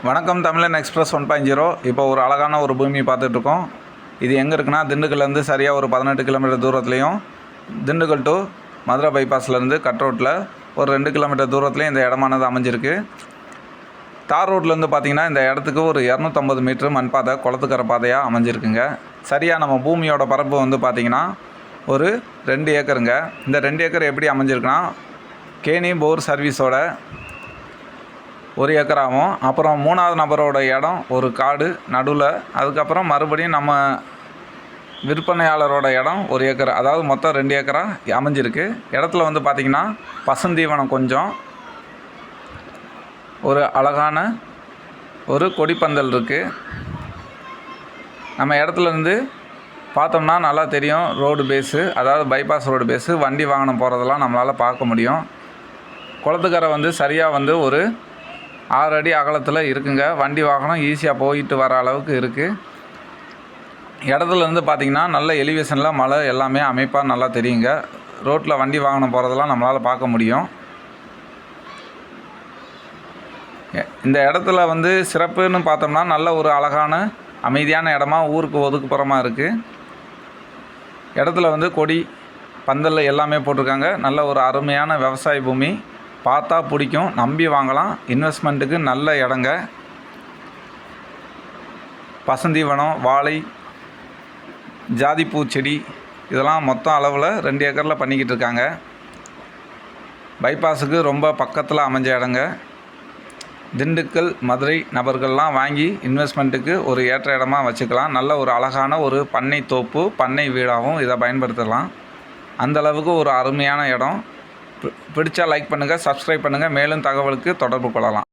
வணக்கம் தமிழன் எக்ஸ்பிரஸ் 1.0. இப்போ ஒரு அழகான ஒரு பூமி பார்த்துட்ருக்கோம். இது எங்கே இருக்குன்னா, திண்டுக்கல்லேருந்து சரியாக ஒரு 18 கிலோமீட்டர் தூரத்துலையும், திண்டுக்கல் டு மதுரை பைபாஸ்லேருந்து கட் ரோட்டில் ஒரு 2 கிலோமீட்டர் தூரத்துலையும் இந்த இடமானது அமைஞ்சிருக்கு. தார் ரோட்லேருந்து பார்த்திங்கன்னா இந்த இடத்துக்கு ஒரு 250 மீட்ரு மண் பாதை குளத்துக்கரை பாதையாக அமைஞ்சிருக்குங்க. சரியாக நம்ம பூமியோட பரப்பு வந்து பார்த்திங்கன்னா ஒரு 2 ஏக்கருங்க. இந்த 2 ஏக்கர் எப்படி அமைஞ்சிருக்குன்னா, கேணி போர் சர்வீஸோட 1 ஏக்கராகவும், அப்புறம் 3வது நபரோட இடம் ஒரு காடு நடுவில், அதுக்கப்புறம் மறுபடியும் நம்ம விற்பனையாளரோட இடம் 1 ஏக்கர், அதாவது மொத்தம் 2 ஏக்கராக அமைஞ்சிருக்கு. இடத்துல வந்து பார்த்திங்கன்னா பசுந்தீவனம் கொஞ்சம், ஒரு அழகான ஒரு கொடிப்பந்தல் இருக்குது. நம்ம இடத்துலேருந்து பார்த்தோம்னா நல்லா தெரியும், ரோடு பேஸு, அதாவது பைபாஸ் ரோடு பேஸு, வண்டி வாகனம் போகிறதெல்லாம் நம்மளால் பார்க்க முடியும். குளத்துக்கரை வந்து சரியாக வந்து ஒரு 6 அடி அகலத்தில் இருக்குங்க. வண்டி வாகனம் ஈஸியாக போயிட்டு வர அளவுக்கு இருக்குது. இடத்துலேருந்து பார்த்திங்கன்னா நல்ல எலிவேஷனில் மலை எல்லாமே அமைப்பாக நல்லா தெரியுங்க. ரோட்டில் வண்டி வாகனம் போகிறதெல்லாம் நம்மளால் பார்க்க முடியும். இந்த இடத்துல வந்து சிறப்புன்னு பார்த்தோம்னா நல்ல ஒரு அழகான அமைதியான இடமா, ஊருக்கு ஒதுக்குப்புறமாக இருக்குது. இடத்துல வந்து கொடி பந்தல் எல்லாமே போட்டிருக்காங்க. நல்ல ஒரு அருமையான விவசாய பூமி, பார்த்தா பிடிக்கும், நம்பி வாங்கலாம். இன்வெஸ்ட்மெண்ட்டுக்கு நல்ல இடங்க. பசுந்தீவனம், வாழை, ஜாதிப்பூ செடி இதெல்லாம் மொத்தம் அளவில் 2 ஏக்கரில் பண்ணிக்கிட்டு இருக்காங்க. பைபாஸுக்கு ரொம்ப பக்கத்தில் அமைஞ்ச இடங்க. திண்டுக்கல் மதுரை நபர்கள்லாம் வாங்கி இன்வெஸ்ட்மெண்ட்டுக்கு ஒரு ஏற்ற இடமா வச்சுக்கலாம். நல்ல ஒரு அழகான ஒரு பண்ணை தோப்பு, பண்ணை வீடாகவும் இதை பயன்படுத்தலாம். அந்தளவுக்கு ஒரு அருமையான இடம். பிடிச்சா லைக் பண்ணுங்கள், சப்ஸ்கிரைப் பண்ணுங்கள். மேலும் தகவலுக்கு தொடர்பு கொள்ளலாம்.